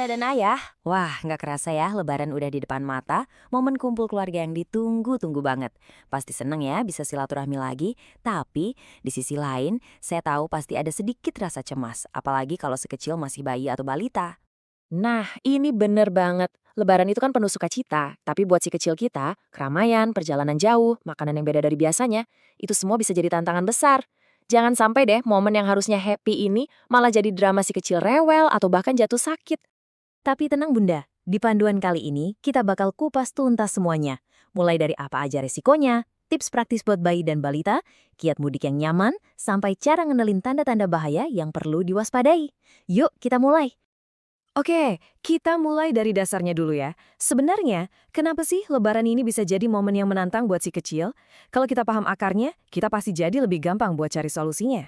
Bunda dan Ayah. Wah, nggak kerasa ya, Lebaran udah di depan mata, momen kumpul keluarga yang ditunggu-tunggu banget. Pasti seneng ya bisa silaturahmi lagi, tapi di sisi lain, saya tahu pasti ada sedikit rasa cemas, apalagi kalau si kecil masih bayi atau balita. Nah, ini bener banget. Lebaran itu kan penuh sukacita, tapi buat si kecil kita, keramaian, perjalanan jauh, makanan yang beda dari biasanya, itu semua bisa jadi tantangan besar. Jangan sampai deh momen yang harusnya happy ini malah jadi drama si kecil rewel atau bahkan jatuh sakit. Tapi tenang Bunda, di panduan kali ini kita bakal kupas tuntas semuanya. Mulai dari apa aja resikonya, tips praktis buat bayi dan balita, kiat mudik yang nyaman, sampai cara ngenalin tanda-tanda bahaya yang perlu diwaspadai. Yuk kita mulai. Oke, kita mulai dari dasarnya dulu ya. Sebenarnya, kenapa sih Lebaran ini bisa jadi momen yang menantang buat si kecil? Kalau kita paham akarnya, kita pasti jadi lebih gampang buat cari solusinya.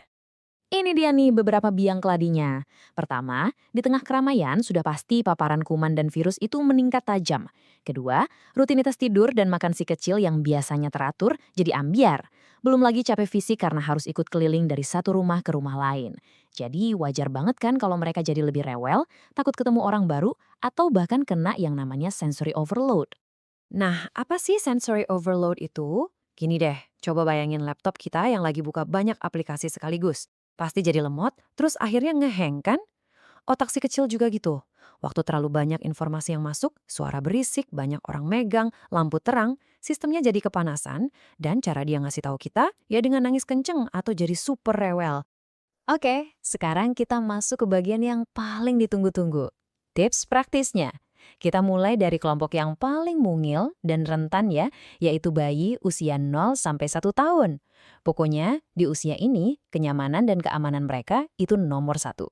Ini dia nih beberapa biang keladinya. Pertama, di tengah keramaian sudah pasti paparan kuman dan virus itu meningkat tajam. Kedua, rutinitas tidur dan makan si kecil yang biasanya teratur jadi ambiar. Belum lagi capek fisik karena harus ikut keliling dari satu rumah ke rumah lain. Jadi wajar banget kan kalau mereka jadi lebih rewel, takut ketemu orang baru, atau bahkan kena yang namanya sensory overload. Nah, apa sih sensory overload itu? Gini deh, coba bayangin laptop kita yang lagi buka banyak aplikasi sekaligus. Pasti jadi lemot, terus akhirnya ngeheng kan? Otak si kecil juga gitu. Waktu terlalu banyak informasi yang masuk, suara berisik, banyak orang megang, lampu terang, sistemnya jadi kepanasan, dan cara dia ngasih tahu kita, ya dengan nangis kenceng atau jadi super rewel. Oke, sekarang kita masuk ke bagian yang paling ditunggu-tunggu. Tips praktisnya. Kita mulai dari kelompok yang paling mungil dan rentan ya, yaitu bayi usia 0 sampai 1 tahun. Pokoknya, di usia ini, kenyamanan dan keamanan mereka itu nomor satu.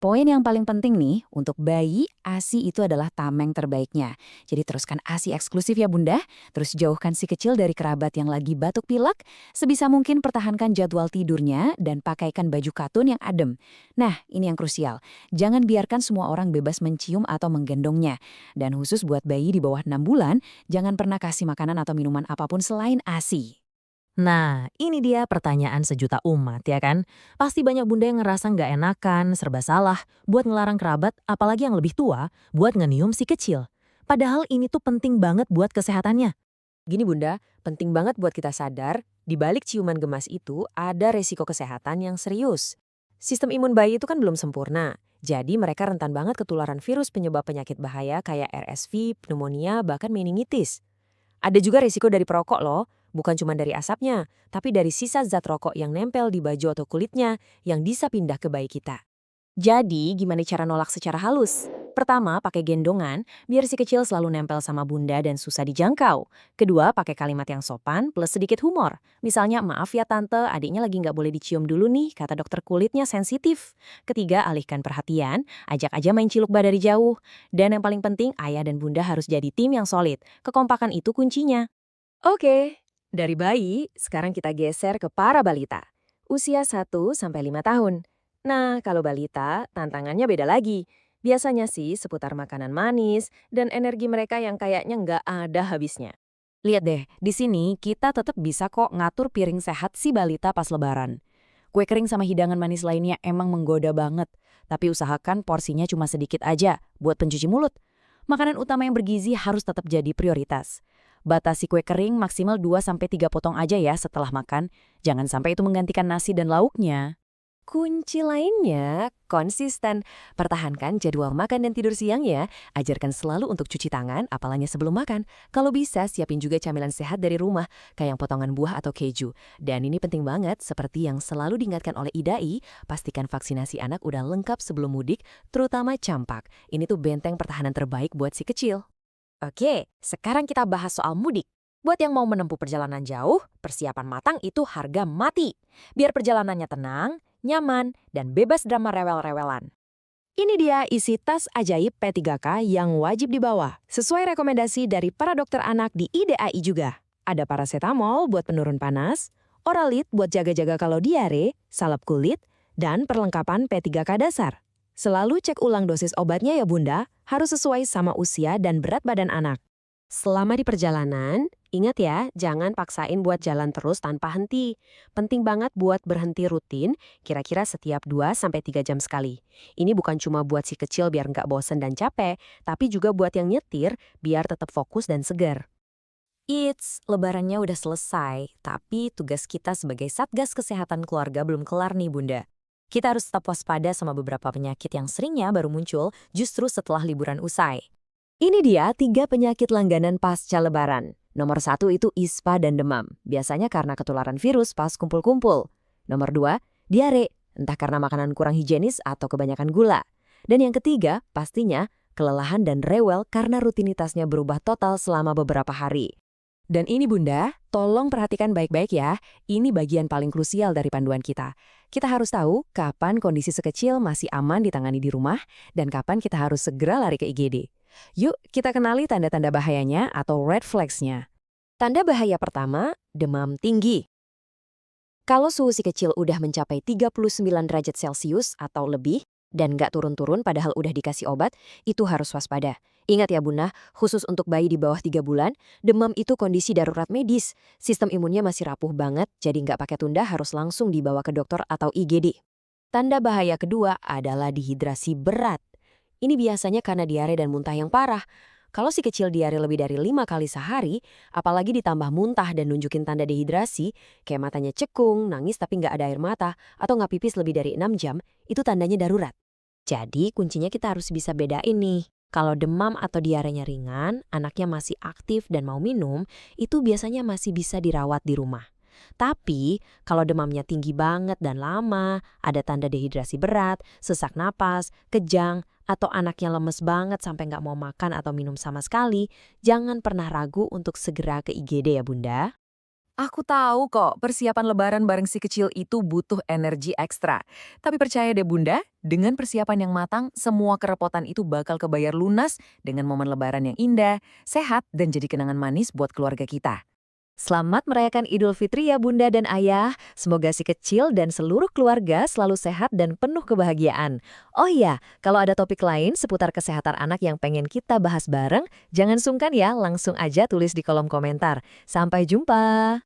Poin yang paling penting nih, untuk bayi, ASI itu adalah tameng terbaiknya. Jadi teruskan ASI eksklusif ya Bunda, terus jauhkan si kecil dari kerabat yang lagi batuk pilek, sebisa mungkin pertahankan jadwal tidurnya dan pakaikan baju katun yang adem. Nah, ini yang krusial. Jangan biarkan semua orang bebas mencium atau menggendongnya. Dan khusus buat bayi di bawah 6 bulan, jangan pernah kasih makanan atau minuman apapun selain ASI. Nah, ini dia pertanyaan sejuta umat, ya kan? Pasti banyak bunda yang ngerasa nggak enakan, serba salah, buat ngelarang kerabat, apalagi yang lebih tua, buat ngenium si kecil. Padahal ini tuh penting banget buat kesehatannya. Gini Bunda, penting banget buat kita sadar, di balik ciuman gemas itu ada resiko kesehatan yang serius. Sistem imun bayi itu kan belum sempurna, jadi mereka rentan banget ketularan virus penyebab penyakit bahaya kayak RSV, pneumonia, bahkan meningitis. Ada juga resiko dari perokok loh, bukan cuma dari asapnya, tapi dari sisa zat rokok yang nempel di baju atau kulitnya yang bisa pindah ke bayi kita. Jadi, gimana cara nolak secara halus? Pertama, pakai gendongan, biar si kecil selalu nempel sama bunda dan susah dijangkau. Kedua, pakai kalimat yang sopan plus sedikit humor. Misalnya, maaf ya tante, adiknya lagi nggak boleh dicium dulu nih, kata dokter kulitnya sensitif. Ketiga, alihkan perhatian, ajak aja main ciluk-bah dari jauh. Dan yang paling penting, ayah dan bunda harus jadi tim yang solid. Kekompakan itu kuncinya. Oke, dari bayi, sekarang kita geser ke para balita. Usia 1 sampai 5 tahun. Nah, kalau balita, tantangannya beda lagi. Biasanya sih seputar makanan manis dan energi mereka yang kayaknya nggak ada habisnya. Lihat deh, di sini kita tetap bisa kok ngatur piring sehat si balita pas lebaran. Kue kering sama hidangan manis lainnya emang menggoda banget, tapi usahakan porsinya cuma sedikit aja buat pencuci mulut. Makanan utama yang bergizi harus tetap jadi prioritas. Batasi kue kering maksimal 2 sampai 3 potong aja ya setelah makan. Jangan sampai itu menggantikan nasi dan lauknya. Kunci lainnya, konsisten. Pertahankan jadwal makan dan tidur siang ya. Ajarkan selalu untuk cuci tangan, apalagi sebelum makan. Kalau bisa, siapin juga camilan sehat dari rumah, kayak yang potongan buah atau keju. Dan ini penting banget, seperti yang selalu diingatkan oleh IDAI, pastikan vaksinasi anak udah lengkap sebelum mudik, terutama campak. Ini tuh benteng pertahanan terbaik buat si kecil. Oke, sekarang kita bahas soal mudik. Buat yang mau menempuh perjalanan jauh, persiapan matang itu harga mati. Biar perjalanannya tenang, nyaman, dan bebas drama rewel-rewelan. Ini dia isi tas ajaib P3K yang wajib dibawa, sesuai rekomendasi dari para dokter anak di IDAI juga. Ada paracetamol buat penurun panas, Oralit buat jaga-jaga kalau diare, salep kulit, dan perlengkapan P3K dasar. Selalu cek ulang dosis obatnya ya Bunda, harus sesuai sama usia dan berat badan anak. Selama di perjalanan, Ingat ya, jangan paksain buat jalan terus tanpa henti. Penting banget buat berhenti rutin, kira-kira setiap 2-3 jam sekali. Ini bukan cuma buat si kecil biar nggak bosen dan capek, tapi juga buat yang nyetir biar tetap fokus dan segar. Lebarannya udah selesai, tapi tugas kita sebagai Satgas Kesehatan Keluarga belum kelar nih Bunda. Kita harus tetap waspada sama beberapa penyakit yang seringnya baru muncul justru setelah liburan usai. Ini dia 3 penyakit langganan pasca Lebaran. Nomor 1 itu ispa dan demam, biasanya karena ketularan virus pas kumpul-kumpul. Nomor 2, diare, entah karena makanan kurang higienis atau kebanyakan gula. Dan yang ketiga, pastinya kelelahan dan rewel karena rutinitasnya berubah total selama beberapa hari. Dan ini Bunda, tolong perhatikan baik-baik ya, ini bagian paling krusial dari panduan kita. Kita harus tahu kapan kondisi sekecil masih aman ditangani di rumah dan kapan kita harus segera lari ke IGD. Yuk, kita kenali tanda-tanda bahayanya atau red flags-nya. Tanda bahaya pertama, demam tinggi. Kalau suhu si kecil udah mencapai 39 derajat Celcius atau lebih, dan nggak turun-turun padahal udah dikasih obat, itu harus waspada. Ingat ya Bunda, khusus untuk bayi di bawah 3 bulan, demam itu kondisi darurat medis. Sistem imunnya masih rapuh banget, jadi nggak pakai tunda harus langsung dibawa ke dokter atau IGD. Tanda bahaya kedua adalah dehidrasi berat. Ini biasanya karena diare dan muntah yang parah. Kalau si kecil diare lebih dari 5 kali sehari, apalagi ditambah muntah dan nunjukin tanda dehidrasi, kayak matanya cekung, nangis tapi nggak ada air mata, atau nggak pipis lebih dari 6 jam, itu tandanya darurat. Jadi kuncinya kita harus bisa bedain nih. Kalau demam atau diarenya ringan, anaknya masih aktif dan mau minum, itu biasanya masih bisa dirawat di rumah. Tapi, kalau demamnya tinggi banget dan lama, ada tanda dehidrasi berat, sesak napas, kejang, atau anaknya lemes banget sampai nggak mau makan atau minum sama sekali, jangan pernah ragu untuk segera ke IGD ya Bunda. Aku tahu kok, persiapan lebaran bareng si kecil itu butuh energi ekstra. Tapi percaya deh Bunda, dengan persiapan yang matang, semua kerepotan itu bakal kebayar lunas dengan momen lebaran yang indah, sehat, dan jadi kenangan manis buat keluarga kita. Selamat merayakan Idul Fitri ya Bunda dan Ayah. Semoga si kecil dan seluruh keluarga selalu sehat dan penuh kebahagiaan. Oh iya, kalau ada topik lain seputar kesehatan anak yang pengen kita bahas bareng, jangan sungkan ya, langsung aja tulis di kolom komentar. Sampai jumpa!